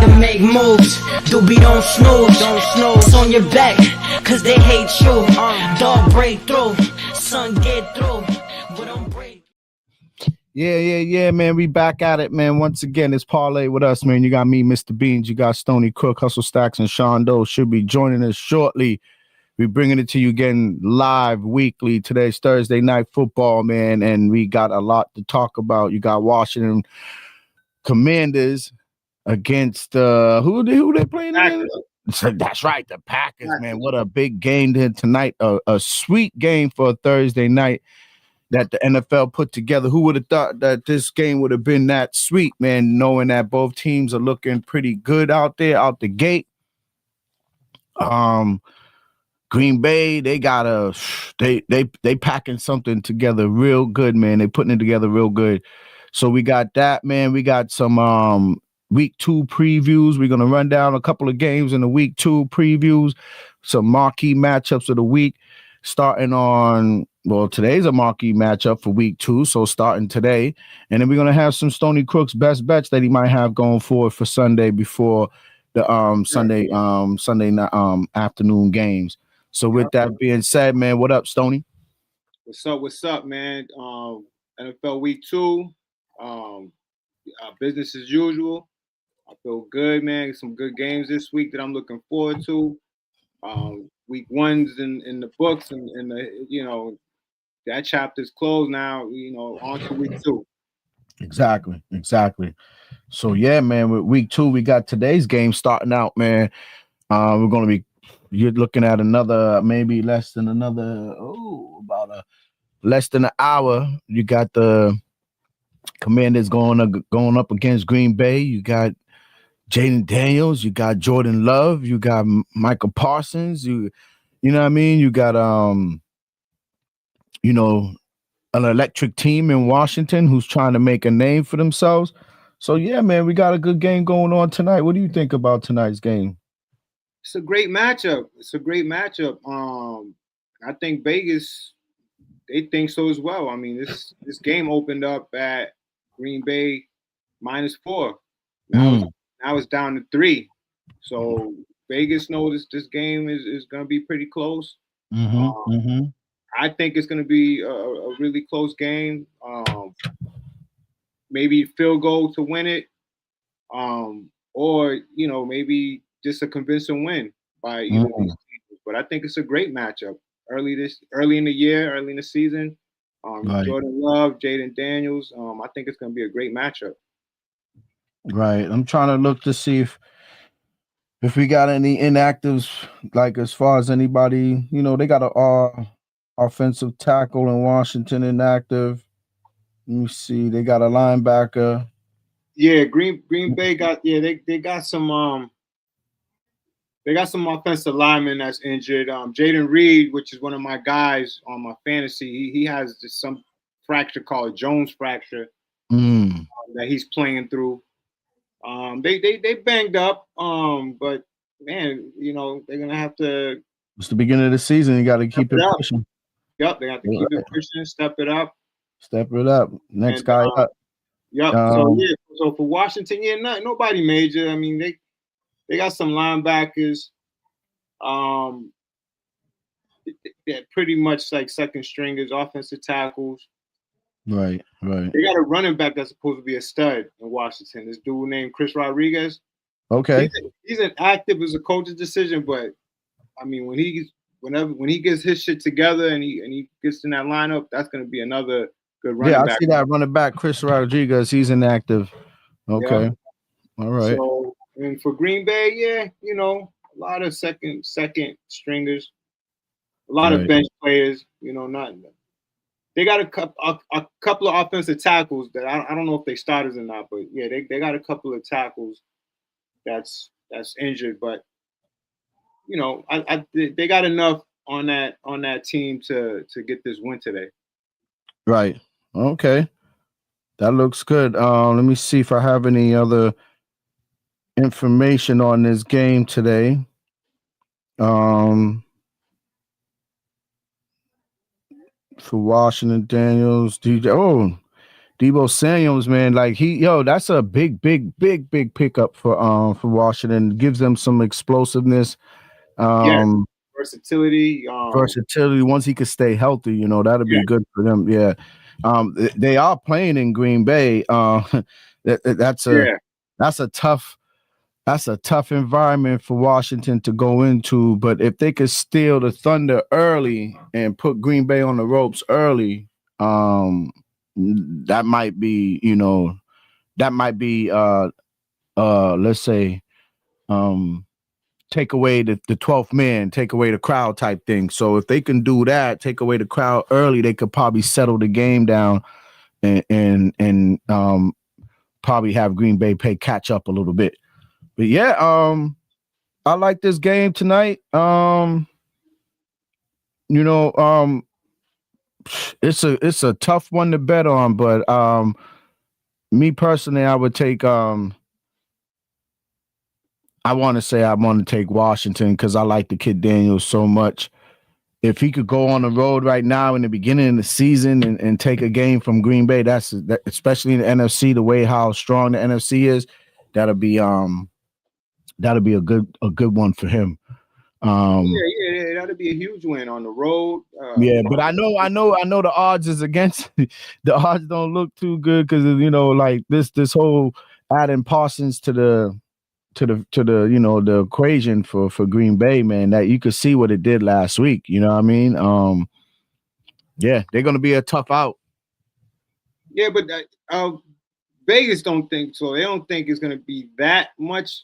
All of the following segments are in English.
to make moves. Doobie don't snooze. It's on your back, cause they hate you. Dog break through, son get through. But I'm break. Yeah, man. We back at it, man. Once again, it's Parlay with us, man. You got me, Mr. Beans. You got Stony Crook, Hustle Stacks, and Sean Doe should be joining us shortly. We're bringing it to you again live weekly. Today's Thursday night football, man, and we got a lot to talk about. You got Washington Commanders against who they playing against? So that's right, the Packers, man. What a big game tonight. A sweet game for a Thursday night that the NFL put together. Who would have thought that this game would have been that sweet, man, knowing that both teams are looking pretty good out there, out the gate. Green Bay, they packing something together real good, man. They putting it together real good. So we got that, man. We got some week 2 previews. We're gonna run down a couple of games in the week 2 previews, some marquee matchups of the week. Starting on, well, today's a marquee matchup for week 2, so starting today, and then we're gonna have some Stony Crook's best bets that he might have going forward for Sunday before the Sunday afternoon games. So with that being said, man, what up, Stoney? What's up, man? NFL week 2, business as usual. I feel good, man. Some good games this week that I'm looking forward to. Week 1's in the books, and the that chapter's closed now. On to week 2. Exactly. So yeah, man, with week 2, we got today's game starting out, man. We're gonna be. You're looking at another, maybe less than an hour. You got the Commanders going up against Green Bay. You got Jaden Daniels. You got Jordan Love. You got Michael Parsons. You know what I mean? You got an electric team in Washington who's trying to make a name for themselves. So yeah, man, we got a good game going on tonight. What do you think about tonight's game? It's a great matchup. I think Vegas, they think so as well. I mean, this game opened up at Green Bay -4. Now it's down to 3. So Vegas knows this game is going to be pretty close. I think it's going to be a really close game. Maybe field goal to win it, or maybe just a convincing win by either of these teams. But I think it's a great matchup. Early in the year, early in the season. Right. Jordan Love, Jaden Daniels. I think it's going to be a great matchup. Right. I'm trying to look to see if we got any inactives, like as far as anybody, they got a offensive tackle in Washington inactive. Let me see. They got a linebacker. Yeah, Green Bay got they got some offensive linemen that's injured. Jaden Reed, which is one of my guys on my fantasy, he has some fracture called Jones fracture that he's playing through. They banged up, but man, they're gonna have to. It's the beginning of the season. You got to keep it pushing. Yep, they have to keep it pushing, step it up. Next guy up. Yep. So for Washington, nobody major. I mean, they got some linebackers. They're pretty much like second stringers, offensive tackles. Right. They got a running back that's supposed to be a stud in Washington. This dude named Chris Rodriguez. Okay. He's an active as a coach's decision, but I mean, when he gets his shit together and he gets in that lineup, that's going to be another good running back. Yeah, I see that running back, Chris Rodriguez. He's inactive. Okay. Yeah. All right. So, and for Green Bay, a lot of second stringers, a lot of bench players. They got a couple of offensive tackles that I don't know if they starters or not, but yeah, they got a couple of tackles that's injured, but they got enough on that team to get this win today. Right. Okay. That looks good. Let me see if I have any other information on this game today. For Washington Daniels, DJ Debo Samuels, man, like that's a big pickup for Washington. Gives them some explosiveness, Yeah, versatility. versatility. Once he could stay healthy, that'll Yeah, be good for them. Yeah, they are playing in Green Bay. That's yeah, a tough environment for Washington to go into. But if they could steal the Thunder early and put Green Bay on the ropes early, that might be, let's say, take away the 12th man, take away the crowd type thing. So if they can do that, take away the crowd early, they could probably settle the game down and probably have Green Bay catch up a little bit. But yeah, I like this game tonight. It's a tough one to bet on, but me personally, I would take I want to take Washington because I like the kid Daniels so much. If he could go on the road right now in the beginning of the season and take a game from Green Bay, especially in the NFC, the way how strong the NFC is, that'll be a good one for him. Yeah, that'd be a huge win on the road. But I know the odds is against the odds don't look too good because like this whole adding Parsons to the the equation for Green Bay, man, that you could see what it did last week. You know what I mean? They're gonna be a tough out. Yeah, but Vegas don't think so. They don't think it's gonna be that much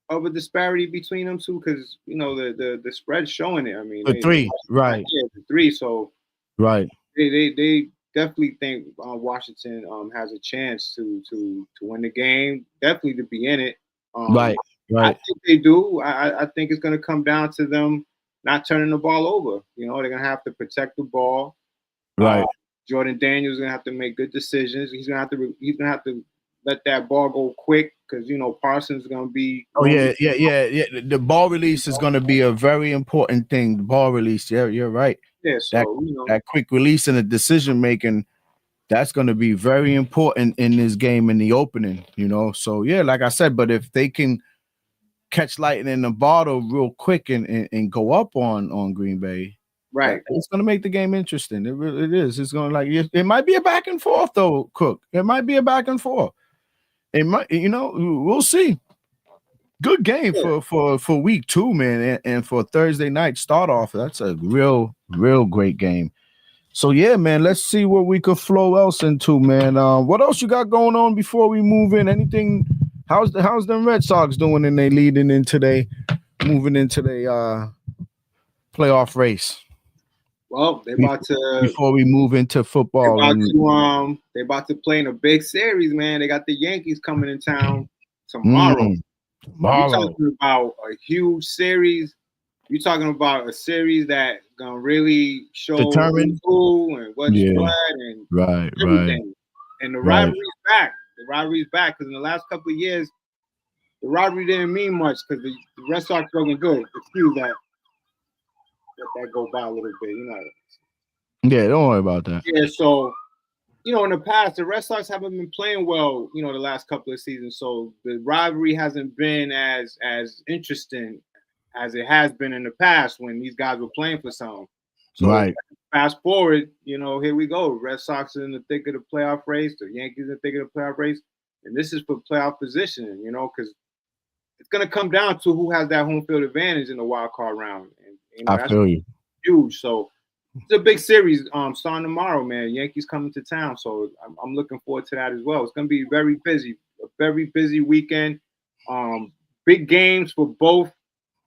of a disparity between them two because the spread's showing it. I mean, the three, right? Yeah, the three. So right, they definitely think Washington has a chance to win the game. Definitely to be in it. Right. I think they do. I think it's going to come down to them not turning the ball over. They're going to have to protect the ball. Right. Jordan Daniels is going to have to make good decisions. He's going to have to let that ball go quick because Parsons is going to be. Oh yeah. The ball release is going to be a very important thing. The ball release. Yeah, you're right. Yeah. So that quick release and the decision making. That's going to be very important in this game in the opening, So, yeah, like I said, but if they can catch lightning in the bottle real quick and go up on Green Bay, right, it's going to make the game interesting. It is. It's going to it might be a back and forth, though, Cook. It might be a back and forth. It might, we'll see. Good game for week 2, man, and for Thursday night start off. That's a real great game. So yeah, man, let's see what we could flow else into, man. What else you got going on before we move in? Anything? How's the Red Sox doing? And they moving into the playoff race. Well, they about to before we move into football. They about to play in a big series, man. They got the Yankees coming in town tomorrow. You're talking about a huge series. You're talking about a series that gonna really show who and what's what and everything. Right. And the rivalry's back. The rivalry's back because in the last couple of years, the rivalry didn't mean much because the Red Sox looking good. Excuse that. Let that go by a little bit, Yeah, don't worry about that. Yeah, so in the past, the Red Sox haven't been playing well, the last couple of seasons. So the rivalry hasn't been as interesting as it has been in the past when these guys were playing for something. So fast forward, here we go. Red Sox are in the thick of the playoff race. The Yankees in the thick of the playoff race. And this is for playoff positioning, because it's going to come down to who has that home field advantage in the wild card round. And I feel you. Huge. So it's a big series starting tomorrow, man. Yankees coming to town. So I'm looking forward to that as well. It's going to be very busy, a very busy weekend. Big games for both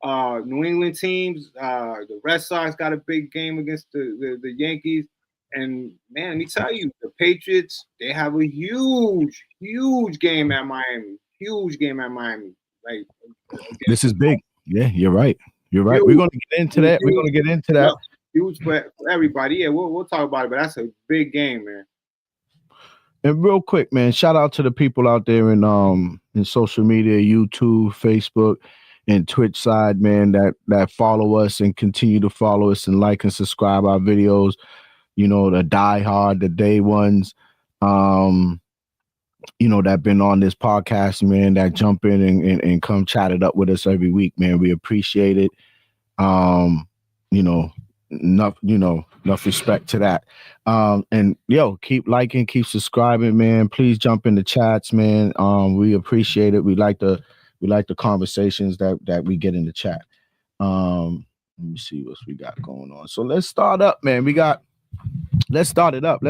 New England teams. The Red Sox got a big game against the Yankees. And, man, let me tell you, the Patriots, they have a huge game at Miami. Huge game at Miami. Like, this is big. Yeah, you're right. You're right. We're going to get into that. We're going to get into that. Huge for everybody. Yeah, we'll talk about it, but that's a big game, man. And real quick, man, shout out to the people out there in social media, YouTube, Facebook, and Twitch side, man, that follow us and continue to follow us and like and subscribe our videos. The diehard, the day ones. That been on this podcast, man, that jump in and come chat it up with us every week, man. We appreciate it. Enough respect to that. And keep liking, keep subscribing, man. Please jump in the chats, man. We appreciate it. We like the conversations that we get in the chat. Let me see what we got going on. So let's start up, man. Let's start it up.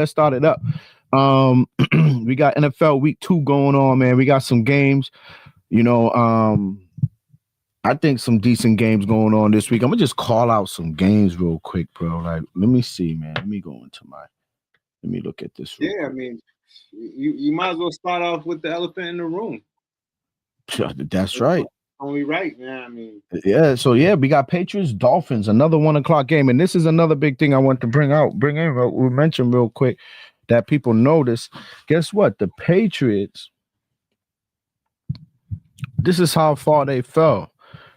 We got NFL week 2 going on, man. We got some games, I think some decent games going on this week. I'm gonna just call out some games real quick, bro. Like, let me see, man. Let me look at this. Yeah, I mean, you might as well start off with the elephant in the room. That's right. Only right, man. I mean, yeah. So we got Patriots Dolphins, another 1:00 game, and this is another big thing I want to bring in. We mentioned real quick that people notice. Guess what? The Patriots. This is how far they fell.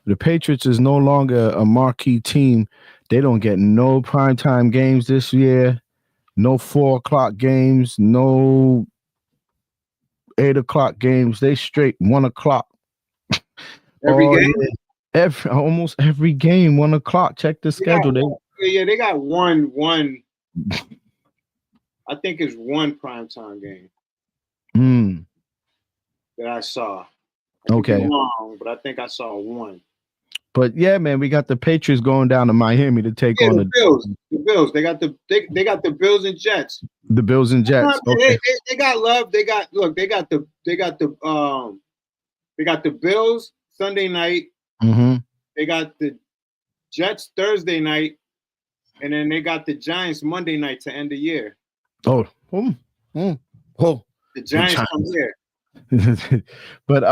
The Patriots is no longer a marquee team. They don't get no primetime games this year, no 4:00 games, no 8:00 games. They straight 1:00. Every game? Almost every game, 1:00. Check the schedule. They got one. I think it's one primetime game that I saw. Okay. Wrong, but I think I saw one. But yeah, man, we got the Patriots going down to Miami to take on the Bills. The Bills. They got the Bills and Jets. The Bills and Jets. Okay. They got love. They got the Bills Sunday night. Mm-hmm. They got the Jets Thursday night, and then they got the Giants Monday night to end the year. The Giants come here. But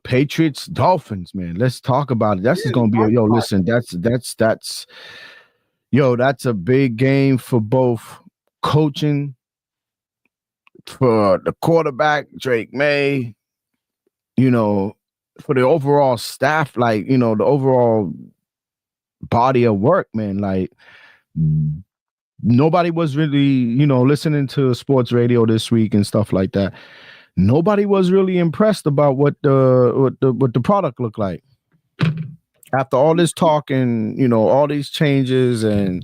Patriots Dolphins, man. Let's talk about it. That's gonna be listen. That's a big game for both coaching, for the quarterback Drake May, for the overall staff, the overall body of work, man. Like, nobody was really, listening to sports radio this week and stuff like that. Nobody was really impressed about what the product looked like. After all this talk and all these changes, and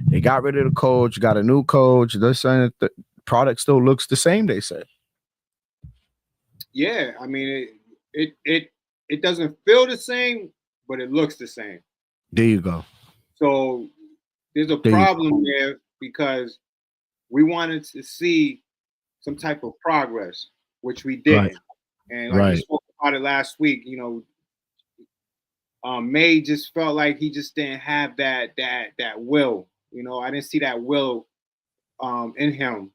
they got rid of the coach, got a new coach. They're saying that the product still looks the same. They said. Yeah, I mean it doesn't feel the same, but it looks the same. There you go. So there's a problem there because we wanted to see some type of progress, which we didn't. Right. And we spoke about it last week, May just felt like he just didn't have that will. I didn't see that will in him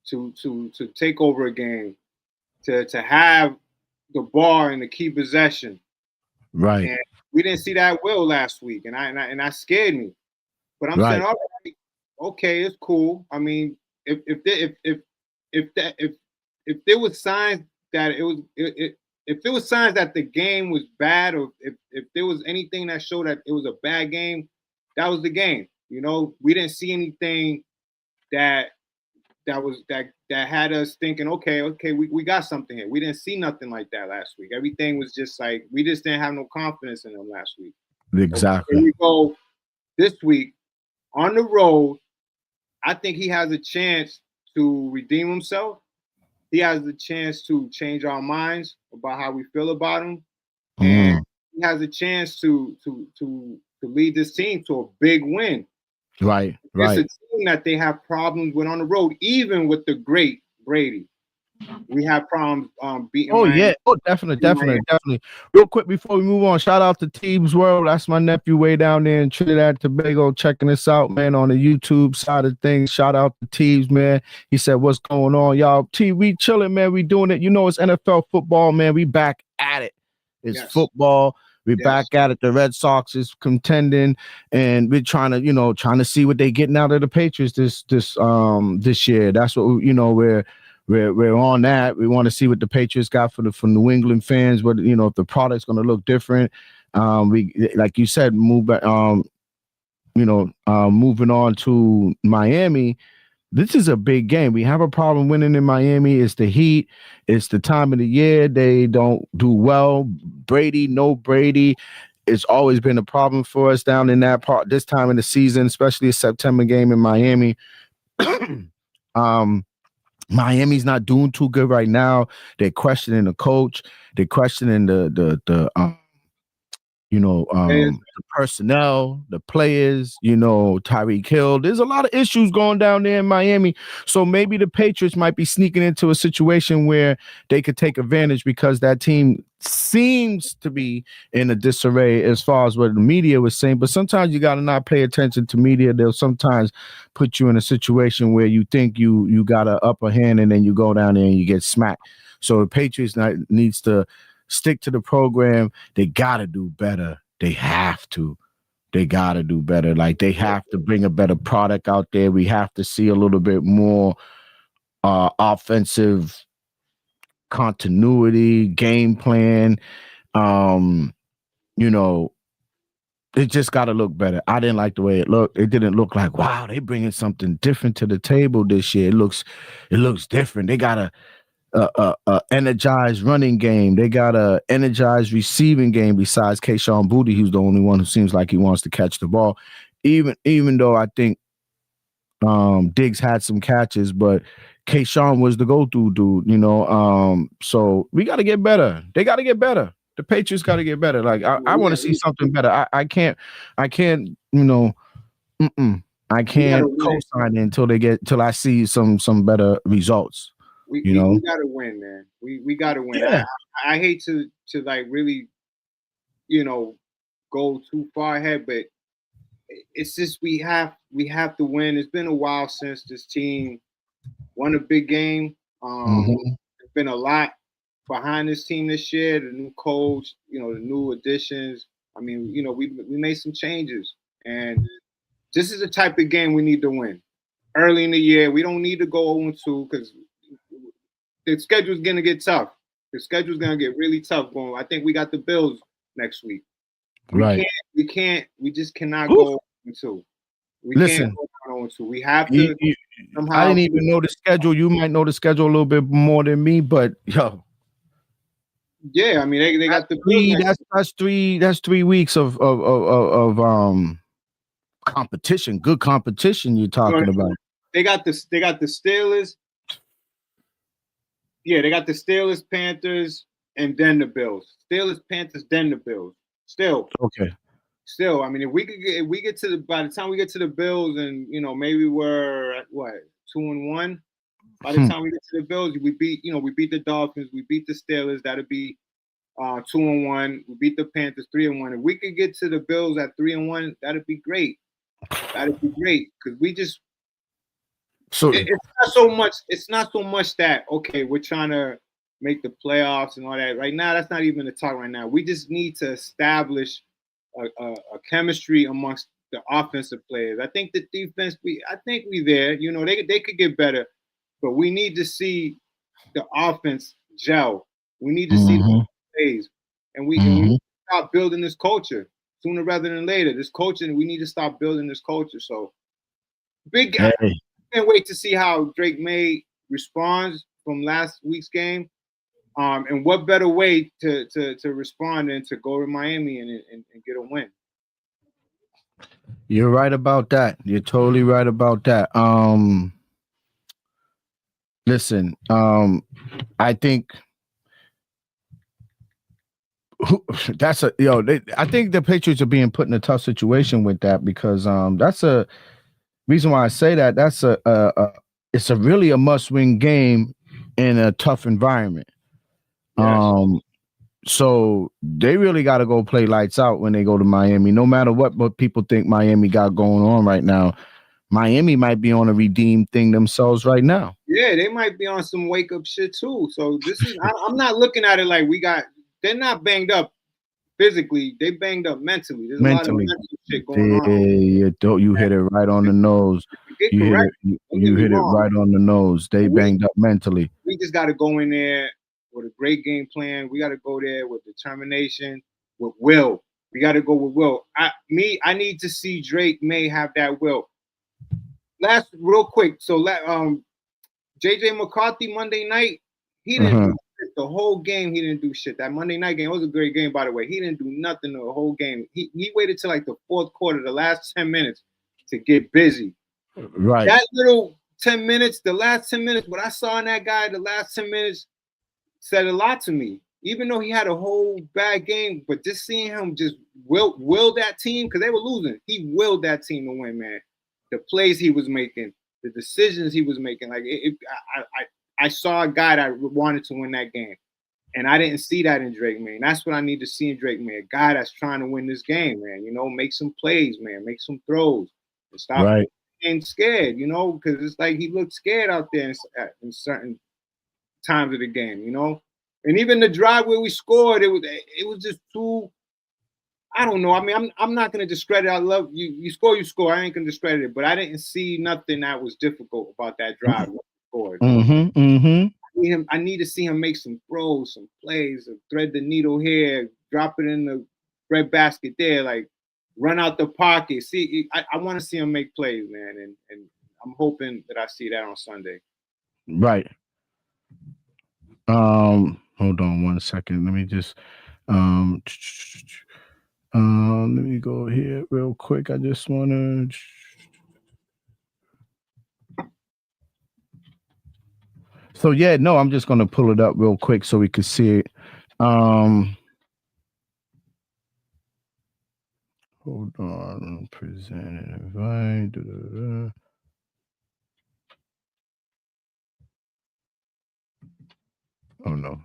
to take over a game, to have the ball in the key possession. Right. And we didn't see that will last week, and that scared me. But I'm saying, all right, okay, it's cool. I mean, if there was signs that if there was signs that the game was bad, or if there was anything that showed that it was a bad game, that was the game. We didn't see anything that had us thinking, okay, we got something here. We didn't see nothing like that last week. Everything was just like, we just didn't have no confidence in them last week. Exactly. So here we go this week on the road. I think he has a chance to redeem himself. He has the chance to change our minds about how we feel about him. And he has a chance to lead this team to a big win. Right. It's a team that they have problems with on the road, even with the great Brady. We have problems beating. Oh, Miami. yeah. Oh, definitely. Real quick before we move on, shout out to Teebs World. That's my nephew way down there in Trinidad and Tobago checking us out, man, on the YouTube side of things. Shout out to Teebs, man. He said, what's going on, y'all? T, we chilling, man. We doing it. It's NFL football, man. We back at it. It's football. We back at it. The Red Sox is contending, and we're trying to see what they getting out of the Patriots this year. That's what we're on that. We want to see what the Patriots got for New England fans. What if the product's going to look different. We, like you said, moving on to Miami. This is a big game. We have a problem winning in Miami. It's the heat. It's the time of the year. They don't do well. Brady, no Brady. It's always been a problem for us down in that part this time of the season, especially a September game in Miami. um, Miami's not doing too good right now. They're questioning the coach. They're questioning the personnel, the players, Tyreek Hill. There's a lot of issues going down there in Miami. So maybe the Patriots might be sneaking into a situation where they could take advantage because that team seems to be in a disarray as far as what the media was saying. But sometimes you got to not pay attention to media. They'll sometimes put you in a situation where you think you got an upper hand and then you go down there and you get smacked. So the Patriots needs to stick to the program. They got to do better. They have to. They got to do better. Like, they have to bring a better product out there. We have to see a little bit more offensive continuity, game plan. It just got to look better. I didn't like the way it looked. It didn't look like, wow, they bringing something different to the table this year. It looks different. They got a energized running game. They got a energized receiving game besides Keyshawn Boutte, who's the only one who seems like he wants to catch the ball. Even though I think Diggs had some catches, but Keyshawn was the go-to dude, so we got to get better. They got to get better. The Patriots got to get better. Like, I want to see something better. I can't I can't co-sign until I see some better results. We gotta win, man. We gotta win. Yeah. I hate to like really, go too far ahead, but it's just we have to win. It's been a while since this team won a big game. There's been a lot behind this team this year. The new coach, the new additions. I mean, we made some changes, and this is the type of game we need to win early in the year. We don't need to go 0-2 because the schedule's gonna get tough. The schedule's gonna get really tough. Going, I think we got the Bills next week. We just cannot go 0-2. Listen, can't go 0-2. We have to. I didn't even know the schedule. You might know the schedule a little bit more than me, but yo. Yeah, I mean they got the Bills. That's 3 weeks of competition. Good competition you're talking about. They got the Steelers. Yeah, they got the Steelers, Panthers, and then the Bills. Steelers, Panthers, then the Bills. Still. Okay. Still, I mean, if we get to by the time we get to the Bills, and maybe we're at what 2-1. By the time we get to the Bills, we beat the Dolphins, we beat the Steelers. That'll be 2-1. We beat the Panthers 3-1. If we could get to the Bills at 3-1, that'd be great. That'd be great because we just. So it's not so much that we're trying to make the playoffs and all that. Right now, that's not even the talk right now. We just need to establish a chemistry amongst the offensive players. I think the defense, we there. They could get better, but we need to see the offense gel. We need to see the plays, and we need to start building this culture sooner rather than later. This culture, we need to start building this culture. So, big guy. Hey. Can't wait to see how Drake May responds from last week's game. And what better way to respond than to go to Miami and get a win? You're right about that. You're totally right about that. Listen, I think I think the Patriots are being put in a tough situation with that because that's a reason why I say that. That's it's really a must-win game in a tough environment. Yes. So they really got to go play lights out when they go to Miami. No matter what people think Miami got going on right now, Miami might be on a redeem thing themselves right now. Yeah, they might be on some wake up shit too. So this is I'm not looking at it like they're not banged up physically. They banged up mentally. There's a lot of mental shit going on. You hit it right on the nose. You hit it right on the nose. They banged up mentally. We just got to go in there with a great game plan. We got to go there with determination, with will. We got to go with will. I need to see Drake May have that will. last real quick. So JJ McCarthy Monday night, he didn't do shit the whole game. He didn't do shit. That Monday night game was a great game, by the way. He didn't do nothing the whole game. He waited till like the fourth quarter, the last 10 minutes, to get busy. Right. That little 10 minutes, the last 10 minutes, what I saw in that guy, the last 10 minutes said a lot to me. Even though he had a whole bad game, but just seeing him just will that team, because they were losing. He willed that team to win, man. The plays he was making, the decisions he was making. Like I saw a guy that wanted to win that game. And I didn't see that in Drake, man. That's what I need to see in Drake, man. A guy that's trying to win this game, man. You know, make some plays, man. Make some throws. And stop being scared, you know, because it's like he looked scared out there in certain times of the game, you know. And even the drive where we scored, it was just too. I don't know. I mean, I'm not gonna discredit. I love you. You score. I ain't gonna discredit it, but I didn't see nothing that was difficult about that drive. I need to see him make some throws, some plays, thread the needle here, drop it in the bread basket there, like run out the pocket. See, I want to see him make plays, man, and I'm hoping that I see that on Sunday. Right. Hold on 1 second. Let me just let me go here real quick. I just wanna So yeah, no, I'm just gonna pull it up real quick so we can see it. Hold on, present and invite. Oh no.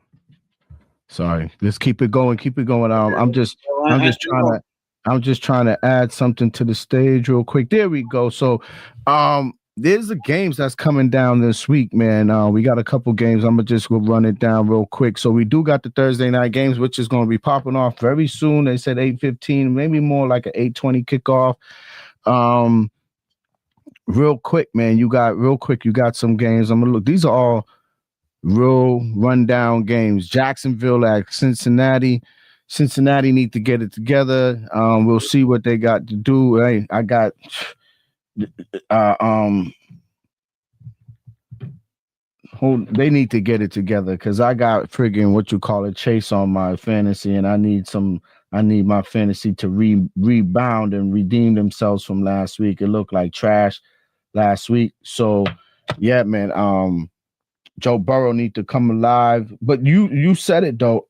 Sorry. Let's keep it going. Keep it going. I'm just trying to add something to the stage real quick. There we go. So there's the games that's coming down this week, man. We got a couple games. I'm gonna just go run it down real quick. So we do got the Thursday night games, which is gonna be popping off very soon. They said 8:15, maybe more like an 8:20 kickoff. Real quick, man. You got some games. I'm gonna look. These are all real rundown games. Jacksonville at Cincinnati. Cincinnati need to get it together. We'll see what they got to do. Hey, I got they need to get it together because I got friggin' Chase on my fantasy, and I need my fantasy to rebound and redeem themselves from last week. It looked like trash last week. So yeah, man. Joe Burrow need to come alive. But you said it though.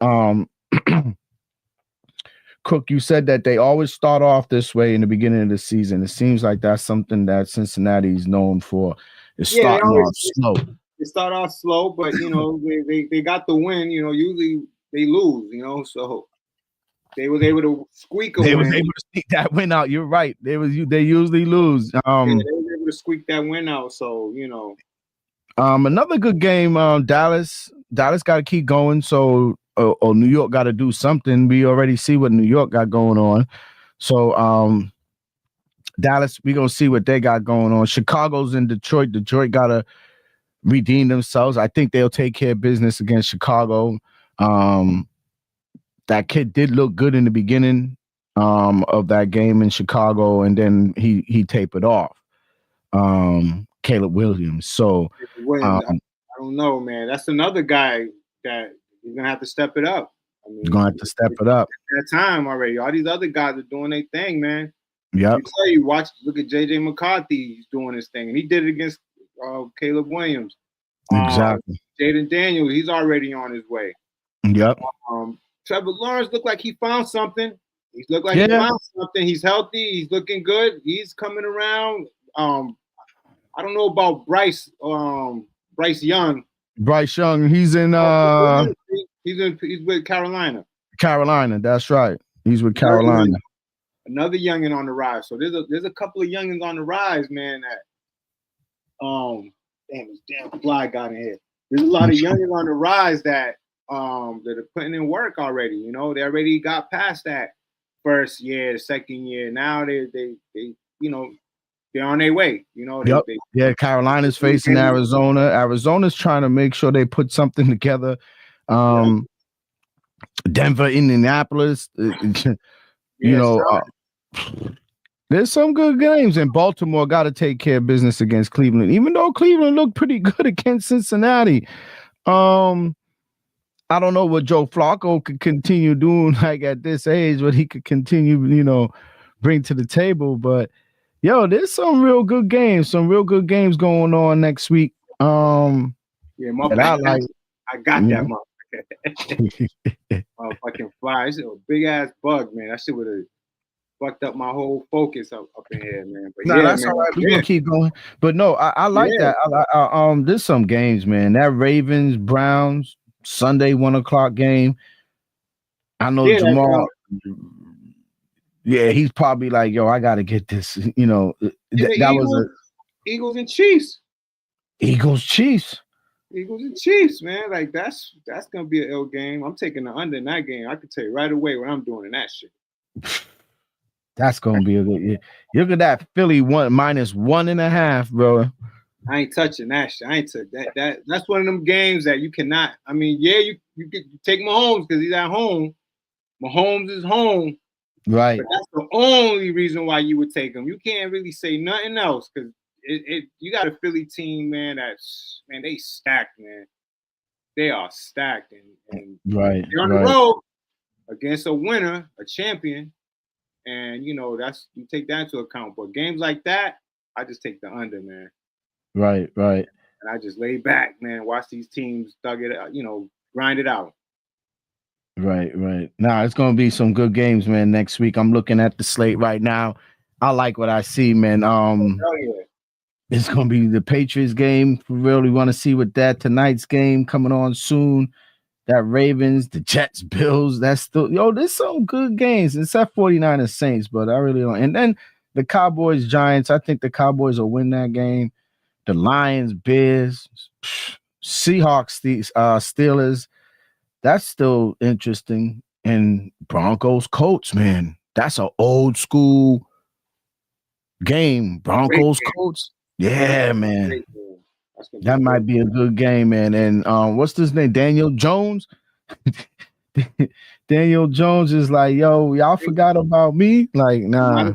Cook, you said that they always start off this way in the beginning of the season. It seems like that's something that Cincinnati is known for. It's starting off slow. They start off slow, but you know, they got the win. You know, usually they lose, you know, so they was able to squeak a win. They was able to sneak that win out. You're right. They usually lose. They was able to squeak that win out, so you know. Another good game, Dallas got to keep going. So, New York got to do something. We already see what New York got going on. So, Dallas, we gonna see what they got going on. Chicago's in Detroit. Detroit got to redeem themselves. I think they'll take care of business against Chicago. That kid did look good in the beginning of that game in Chicago, and then he tapered off. Caleb Williams. So I don't know, man. That's another guy that he's gonna have to step it up. I mean, he's gonna have to step it up. That time already. All these other guys are doing their thing, man. Yeah. Look at JJ McCarthy. He's doing his thing, and he did it against Caleb Williams. Exactly. Jaden Daniels, he's already on his way. Yep. Trevor Lawrence looked like he found something. He found something. He's healthy. He's looking good. He's coming around. I don't know about Bryce Young. Bryce Young, he's with Carolina. Carolina, that's right. He's with Carolina. Another youngin on the rise. So there's a couple of youngins on the rise, man. That this damn fly got in here. There's a lot of youngins on the rise that are putting in work already. You know, they already got past that first year, second year. Now they you know. They're on their way, you know. Carolina's facing Arizona. Arizona's trying to make sure they put something together. Denver, Indianapolis, There's some good games, and Baltimore got to take care of business against Cleveland, even though Cleveland looked pretty good against Cincinnati. I don't know what Joe Flacco could continue doing like at this age, what he could continue, bring to the table. But yo, there's some real good games, going on next week. Yeah, that I like. I got that motherfucker. Motherfucking fly. It's a big ass bug, man. That shit would have fucked up my whole focus up in here, man. But Nah, yeah, that's man. all right. We're gonna keep going. But no, I like that. There's some games, man. That Ravens Browns Sunday 1:00 game. I know Jamal. Yeah, he's probably like, yo, I gotta get this. That was Eagles and Chiefs. Eagles Chiefs, man. Like that's gonna be an ill game. I'm taking the under in that game. I can tell you right away what I'm doing in that shit. That's gonna be a good. Yeah. Look at that Philly -1.5, bro. I ain't touching that shit. I ain't took that. That's one of them games that you cannot. I mean, yeah, you take Mahomes because he's at home. Mahomes is home. Right. But that's the only reason why you would take him. You can't really say nothing else because you got a Philly team, man. They stacked, man. They are stacked and right. They're on the road against a winner, a champion, and you take that into account. But games like that, I just take the under, man. Right. And I just lay back, man. Watch these teams thug it out, grind it out. Right. Nah, it's gonna be some good games, man. Next week, I'm looking at the slate right now. I like what I see, man. It's gonna be the Patriots game. We really want to see what that tonight's game coming on soon. That Ravens, the Jets, Bills. That's still there's some good games. It's that 49ers Saints, but I really don't. And then the Cowboys Giants. I think the Cowboys will win that game. The Lions, Bears, Seahawks, Steelers. That's still interesting. And Broncos, Colts, man. That's an old school game. Broncos, Colts. Yeah, man. That might be a good game, man. And what's his name? Daniel Jones. Daniel Jones is like, yo, y'all forgot about me. Like, nah.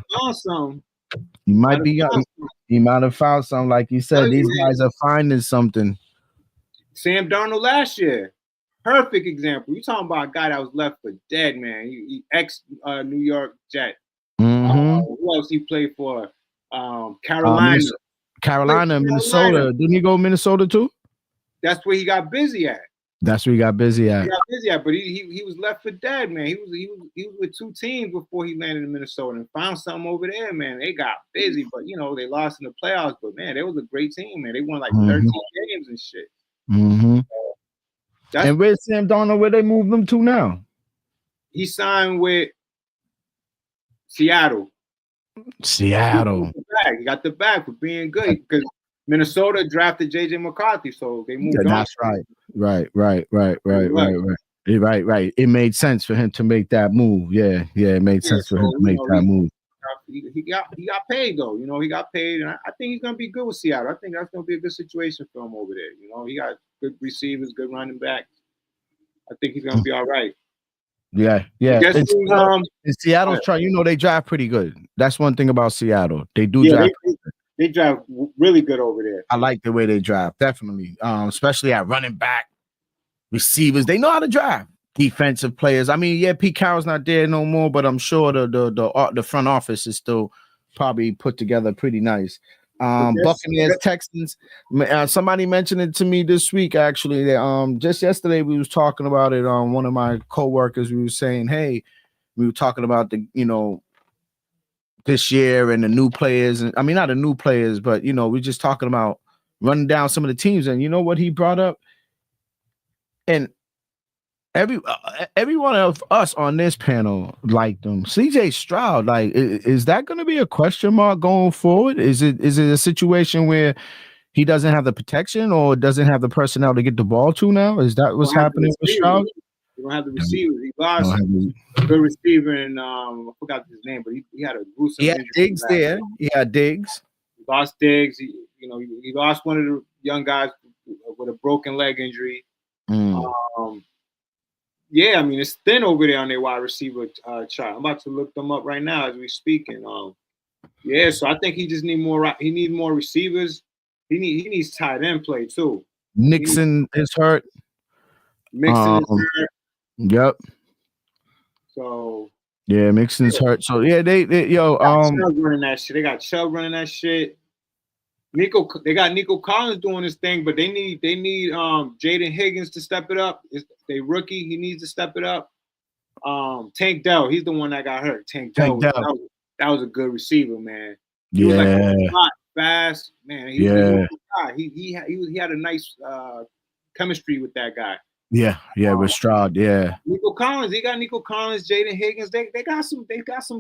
He might have found something. Like you said, these guys are finding something. Sam Darnold last year. Perfect example. You talking about a guy that was left for dead, man. He ex New York Jet. Who else he played for? Carolina. Minnesota. Didn't he go Minnesota too? That's where he got busy at. But he was left for dead, man. He was with two teams before he landed in Minnesota and found something over there, man. They got busy, but they lost in the playoffs. But man, they was a great team, man. They won like 13 games and shit. And where's Sam Darnold? Where they moved him to now? He signed with Seattle. He got the bag for being good because Minnesota drafted JJ McCarthy, so they moved on. That's right. Right. It made sense for him to make that move. Yeah, it made sense for him to make that move. He got paid though. He got paid, and I think he's gonna be good with Seattle. I think that's gonna be a good situation for him over there. He got good receivers, good running backs. I think he's gonna be all right. Yeah. Seattle's trying. They drive pretty good. That's one thing about Seattle. They do drive. They drive really good over there. I like the way they drive, definitely. Especially at running back, receivers. They know how to drive. Defensive players. I mean, yeah, Pete Carroll's not there no more, but I'm sure the front office is still probably put together pretty nice. Buccaneers, Texans. Somebody mentioned it to me this week. Actually, just yesterday we was talking about it. One of my coworkers, we were saying, hey, we were talking about the this year and the new players, and I mean not the new players, but we're just talking about running down some of the teams. And you know what he brought up, and every one of us on this panel liked him. CJ Stroud, like, is that going to be a question mark going forward? Is it a situation where he doesn't have the protection or doesn't have the personnel to get the ball to now? Is that what's happening with Stroud? You don't have the receivers. He lost a good receiver, and I forgot his name, but he had a gruesome injury. Diggs there. He had Diggs. He lost Diggs. He lost one of the young guys with a broken leg injury. Yeah, I mean, it's thin over there on their wide receiver chart. I'm about to look them up right now as we speak. And Yeah, so I think he just need more. He needs more receivers. He needs tight end play too. Nixon is hurt. Mixon is hurt. Yep. So yeah, Mixon's hurt. So yeah, they yo Chubb running that shit. They got Chubb running that shit. They got Nico Collins doing his thing, but they need Jaden Higgins to step it up. They rookie, he needs to step it up. Tank Dell, he's the one that got hurt. Tank Dell. That was a good receiver, man. He was like fast, man. He had a nice chemistry with that guy. Yeah, with Stroud, yeah. Nico Collins, they got Nico Collins, Jaden Higgins. They got some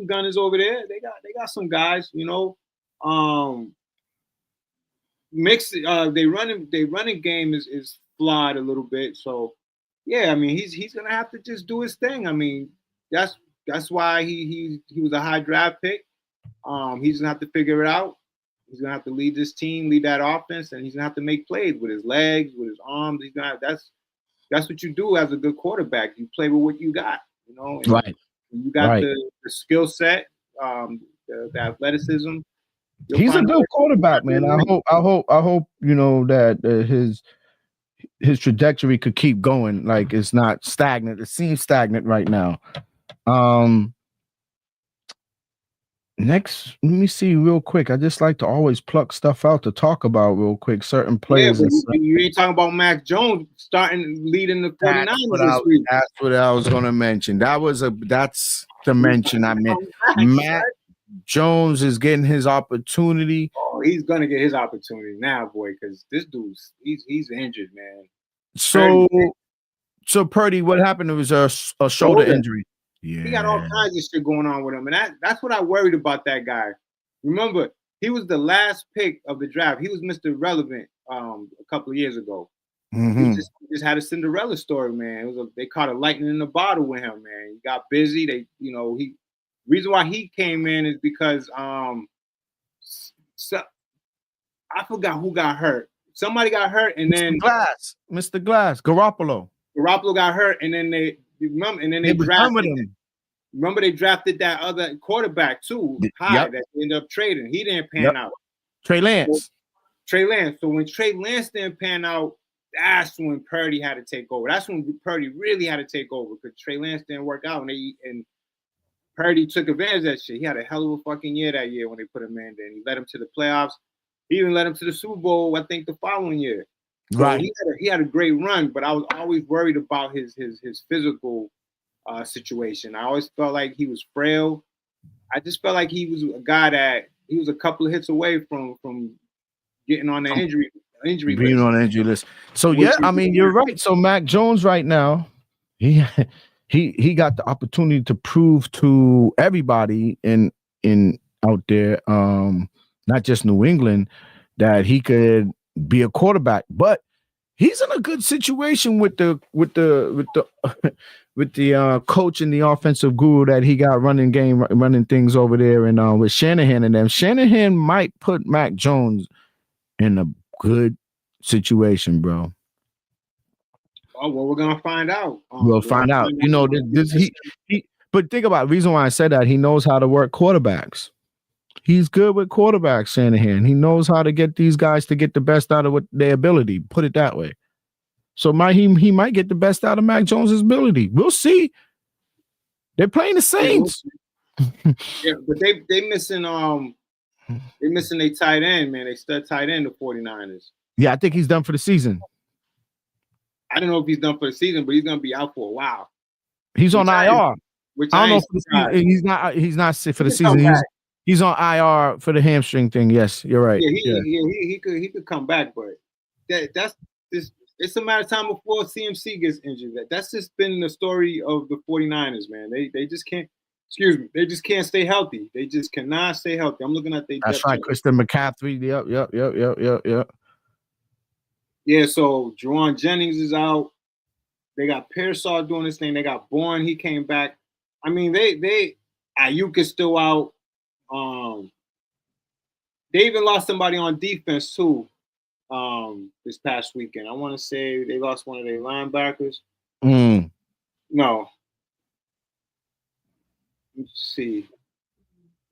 gunners over there. They got some guys, you know. They running game is flawed a little bit. So yeah, I mean he's gonna have to just do his thing. I mean, that's why he was a high draft pick. He's gonna have to figure it out. He's gonna have to lead this team, lead that offense, and he's gonna have to make plays with his legs, with his arms. That's what you do as a good quarterback. You play with what you got, you know. And right. You got the skill set, the athleticism. He's a good quarterback, man. I hope you know that his trajectory could keep going. Like it's not stagnant. It seems stagnant right now. Next, let me see real quick. I just like to always pluck stuff out to talk about real quick. Certain players. Yeah, but you ain't talking about Mac Jones leading the 49ers this week. That's what I was going to mention. That's the mention I meant. Mac Jones is getting his opportunity. Oh, he's gonna get his opportunity now, boy, because this dude's he's injured, man. So Purdy, what happened? It was a shoulder injury. Yeah, he got all kinds of shit going on with him, and that's what I worried about that guy. Remember, he was the last pick of the draft. He was Mr. Relevant a couple of years ago. Mm-hmm. He just had a Cinderella story, man. They caught a lightning in the bottle with him, man. He got busy. Reason why he came in is because so I forgot who got hurt. Somebody got hurt, and then Mr. Glass, Garoppolo got hurt, and then they drafted him. Remember they drafted that other quarterback too, that they ended up trading. He didn't pan out. Trey Lance. So when Trey Lance didn't pan out, that's when Purdy had to take over. That's when Purdy really had to take over because Trey Lance didn't work out, and Purdy took advantage of that shit. He had a hell of a fucking year that year when they put him in there. He led him to the playoffs. He even led him to the Super Bowl, I think, the following year. So right. He had a great run, but I was always worried about his physical situation. I always felt like he was frail. I just felt like he was a guy that he was a couple of hits away from getting on the injury being on the injury list. So yeah, I mean you're right. So Mac Jones right now, he got the opportunity to prove to everybody in out there, not just New England, that he could be a quarterback. But he's in a good situation with the coach and the offensive guru that he got running things over there, and with Shanahan and them. Shanahan might put Mac Jones in a good situation, bro. Oh well, we're gonna find out. We'll find out. You know, but think about it. The reason why I said that, he knows how to work quarterbacks. He's good with quarterbacks, Shanahan. He knows how to get these guys to get the best out of their ability. Put it that way. So he might get the best out of Mac Jones's ability. We'll see. They're playing the Saints. Yeah, but they missing their tight end, man. They stud tight end, the 49ers. Yeah, I think he's done for the season. I don't know if he's done for the season, but he's gonna be out for a while. He's on IR. I don't know if he's not for the season. He's on IR for the hamstring thing. Yes, you're right. Yeah, he could come back, but it's a matter of time before CMC gets injured. That's just been the story of the 49ers, man. They just can't. Excuse me. They just can't stay healthy. They just cannot stay healthy. I'm looking at That's right. Christian McCaffrey. Yep. Yeah, so Juwan Jennings is out. They got Pearsall doing this thing. They got Bourne. He came back. I mean, Ayuk is still out. They even lost somebody on defense too. This past weekend, I want to say they lost one of their linebackers. No. Let's see.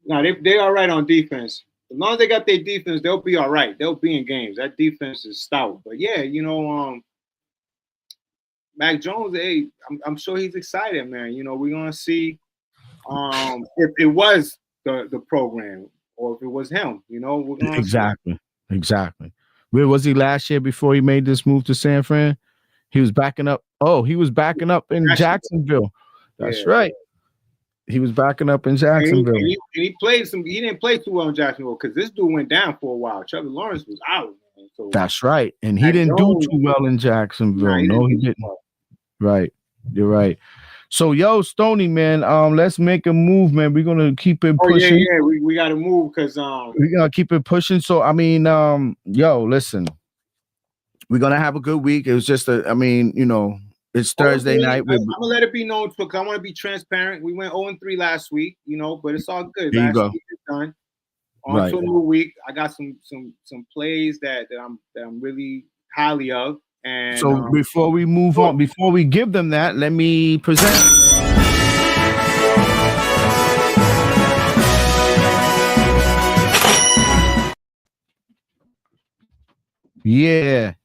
No, they all right on defense. As long as they got their defense, they'll be all right. They'll be in games. That defense is stout. But yeah, Mac Jones, hey, I'm sure he's excited, man. We're gonna see if it was the program or if it was him. We're gonna exactly. Where was he last year before he made this move to San Fran? He was backing up. Oh, he was backing up in Jacksonville. That's right. He was backing up in Jacksonville. And he played some. He didn't play too well in Jacksonville because this dude went down for a while. Trevor Lawrence was out. Man. So that's right, and he didn't do too well in Jacksonville. No, he didn't. Right, you're right. So, yo, Stoney, man, let's make a move, man. We're gonna keep it pushing. Yeah, we gotta move because we're gonna keep it pushing. So, I mean, yo, listen, we're gonna have a good week. It was just it's Thursday night. I'm gonna let it be known because I want to be transparent. We went 0-3 last week, but it's all good. There you go. Week is done. On to a new week. I got some plays that I'm really highly of. And so before we move on, before we give them that, let me present. Yeah.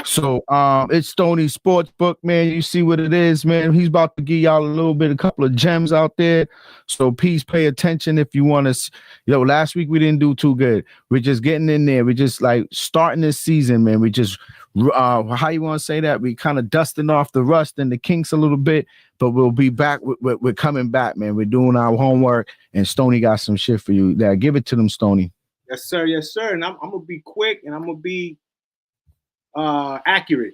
So it's Stoney Sportsbook, man. You see what it is, man. He's about to give y'all a couple of gems out there. So please pay attention if you want to. Last week we didn't do too good. We're just getting in there. We're just like starting this season, man. We just how you want to say that? We kind of dusting off the rust and the kinks a little bit, but we'll be back. We're coming back, man. We're doing our homework, and Stoney got some shit for you. There, give it to them, Stoney. Yes, sir. And I'm gonna be quick, and I'm gonna be accurate.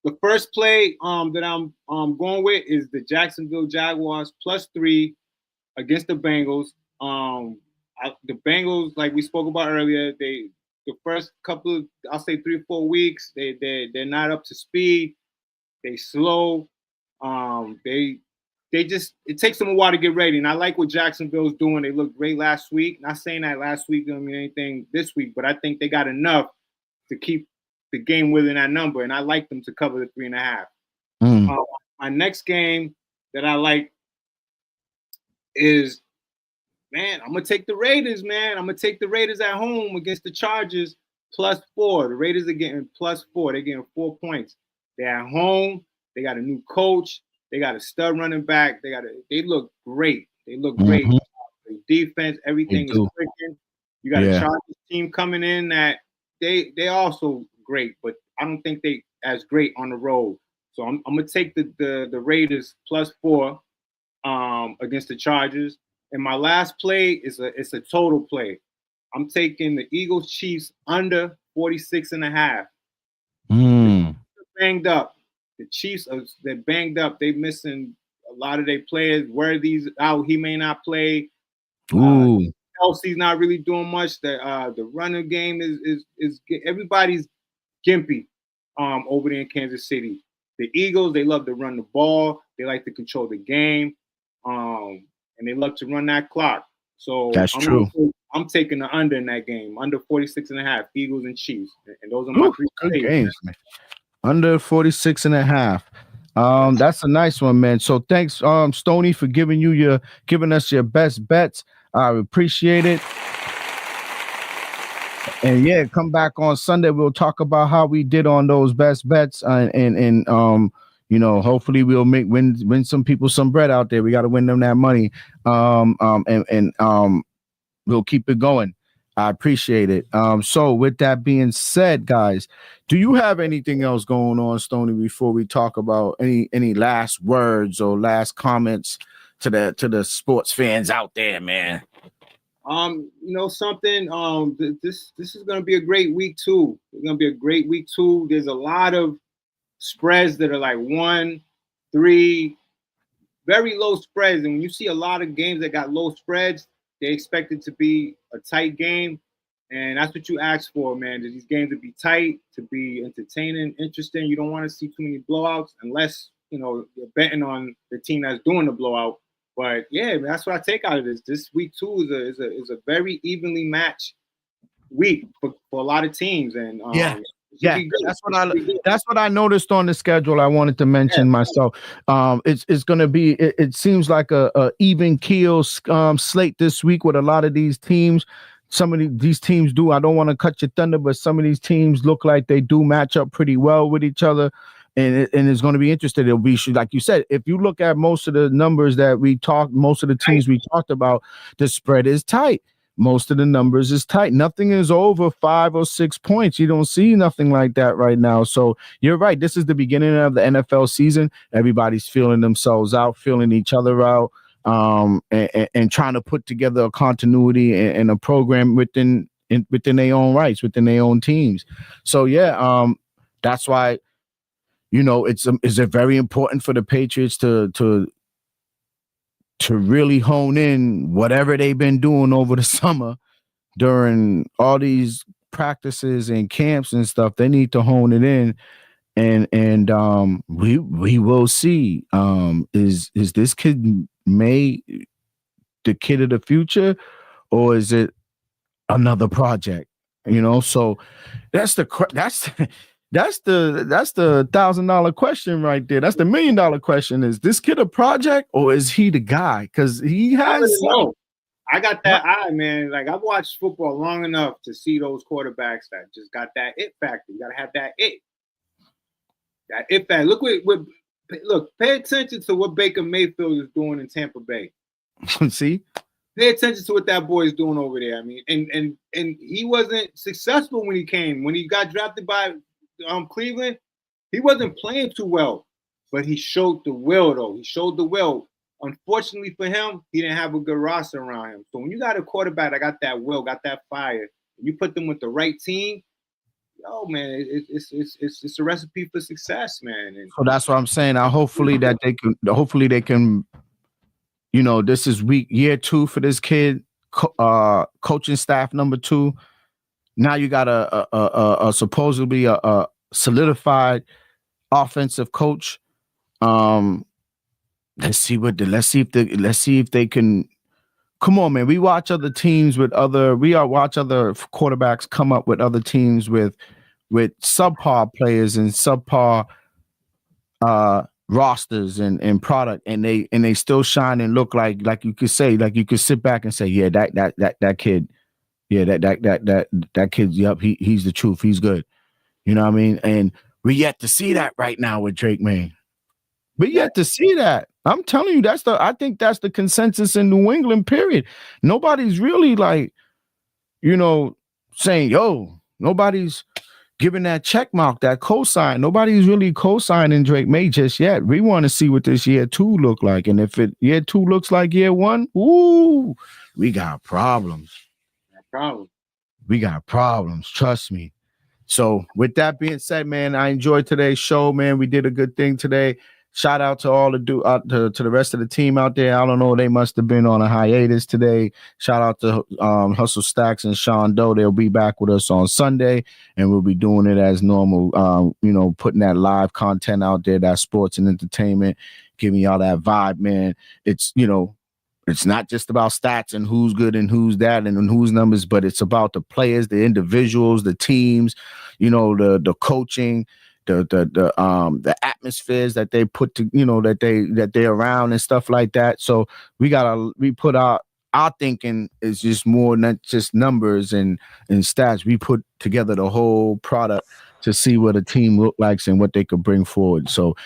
The first play that I'm going with is the Jacksonville Jaguars +3 against the Bengals. The Bengals, like we spoke about earlier, the first couple of, I'll say 3 or 4 weeks, they're not up to speed. They slow. It takes them a while to get ready. And I like what Jacksonville's doing. They looked great last week. Not saying that last week didn't mean anything this week, but I think they got enough to keep the game within that number. And I like them to cover the 3.5. My next game that I like is, man, I'm going to take the Raiders, man. I'm going to take the Raiders at home against the Chargers +4. The Raiders are getting +4. They're getting 4 points. They're at home. They got a new coach. They got a stud running back. They look great. They look great. The defense, everything is clicking. You got a Chargers team coming in that they also great, but I don't think they as great on the road. So I'm gonna take the Raiders +4 against the Chargers. And my last play is a total play. I'm taking the Eagles Chiefs under 46.5. Banged up. The Chiefs they're banged up. They missing a lot of their players. Worthy's out. He may not play. Kelsey's not really doing much. The running game is everybody's gimpy over there in Kansas City. The Eagles, they love to run the ball. They like to control the game. And they love to run that clock. So that's true. I'm taking the under in that game, under 46.5, Eagles and Chiefs. And those are my three games, man. Under 46.5. That's a nice one, man. So thanks, Stoney, for giving us your best bets. I appreciate it. And yeah, come back on Sunday. We'll talk about how we did on those best bets, and hopefully we'll win some people some bread out there. We got to win them that money. We'll keep it going. I appreciate it. So with that being said, guys, do you have anything else going on, Stoney, before we talk about any last words or last comments to the sports fans out there, man? Something. This is gonna be a great week too. It's gonna be a great week too. There's a lot of spreads that are like 1-3, very low spreads. And when you see a lot of games that got low spreads, they expect it to be a tight game. And that's what you ask for, man. These games to be tight, to be entertaining, interesting. You don't want to see too many blowouts unless, you're betting on the team that's doing the blowout. But yeah, that's what I take out of this. This week too is a very evenly matched week for a lot of teams. And Yeah, that's what I noticed on the schedule. I wanted to mention myself. It's going to be. It seems like a even keel slate this week with a lot of these teams. Some of these teams do. I don't want to cut your thunder, but some of these teams look like they do match up pretty well with each other, and it's going to be interesting. It'll be, like you said, if you look at most of the numbers that we talked, most of the teams we talked about, the spread is tight. Most of the numbers is tight. Nothing is over 5 or 6 points. You don't see nothing like that right now. So you're right. This is the beginning of the NFL season. Everybody's feeling themselves out, feeling each other out, and trying to put together a continuity and a program within their own rights, within their own teams. So that's why, it's a very important for the Patriots to really hone in whatever they've been doing over the summer during all these practices and camps and stuff. They need to hone it in, and we will see. Is this kid May the kid of the future, or is it another project? So that's the $1,000 question right there. That's the $1 million question. Is this kid a project, or is he the guy? Because he has. I got that eye, man. Like, I've watched football long enough to see those quarterbacks that just got that it factor. You got to have that it. That it factor. Look, pay attention to what Baker Mayfield is doing in Tampa Bay. See? Pay attention to what that boy is doing over there. I mean, and he wasn't successful when he came. When he got drafted by Cleveland, he wasn't playing too well, but he showed the will, though. He showed the will. Unfortunately for him, he didn't have a good roster around him. So when you got a quarterback that got that will, got that fire, and you put them with the right team, man, it's a recipe for success, man. And so that's what I'm saying. Hopefully they can. This is year 2 for this kid. Coaching staff number 2. Now you got a supposedly a solidified offensive coach. Let's see if they can. Come on, man. We watch other teams watch other quarterbacks come up with other teams with subpar players and subpar rosters and product, and they still shine and look like you could sit back and say, yeah, that kid. Yeah, that kid, yep, he's the truth. He's good. You know what I mean? And we yet to see that right now with Drake May. We yet to see that. I'm telling you, I think that's the consensus in New England, period. Nobody's really saying, nobody's giving that check mark, that cosign. Nobody's really cosigning Drake May just yet. We want to see what this year 2 look like. And if year 2 looks like year 1, we got problems. We got problems. Trust me. So with that being said, man, I enjoyed today's show, man. We did a good thing today. Shout out to all to the rest of the team out there. I don't know. They must have been on a hiatus today. Shout out to Hustle Stacks and Sean Doe. They'll be back with us on Sunday, and we'll be doing it as normal. Putting that live content out there, that sports and entertainment, giving y'all that vibe, man. It's not just about stats and who's good and who's that and who's numbers, but it's about the players, the individuals, the teams, the coaching, the atmospheres that they put to, that they're around and stuff like that. So we put our thinking is just more not just numbers and stats. We put together the whole product to see what a team look like and what they could bring forward. So,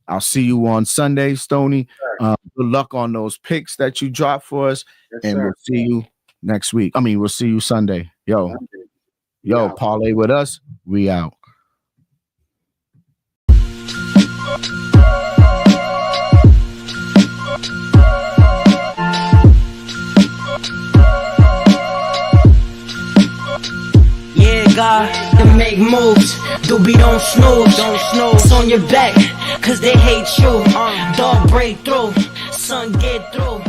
I'll see you on Sunday, Stoney. Good luck on those picks that you dropped for us, we'll see you next week. We'll see you Sunday. Parlay with us. We out. To make moves, doobie don't snooze, it's on your back, cause they hate you, dog break through, son get through.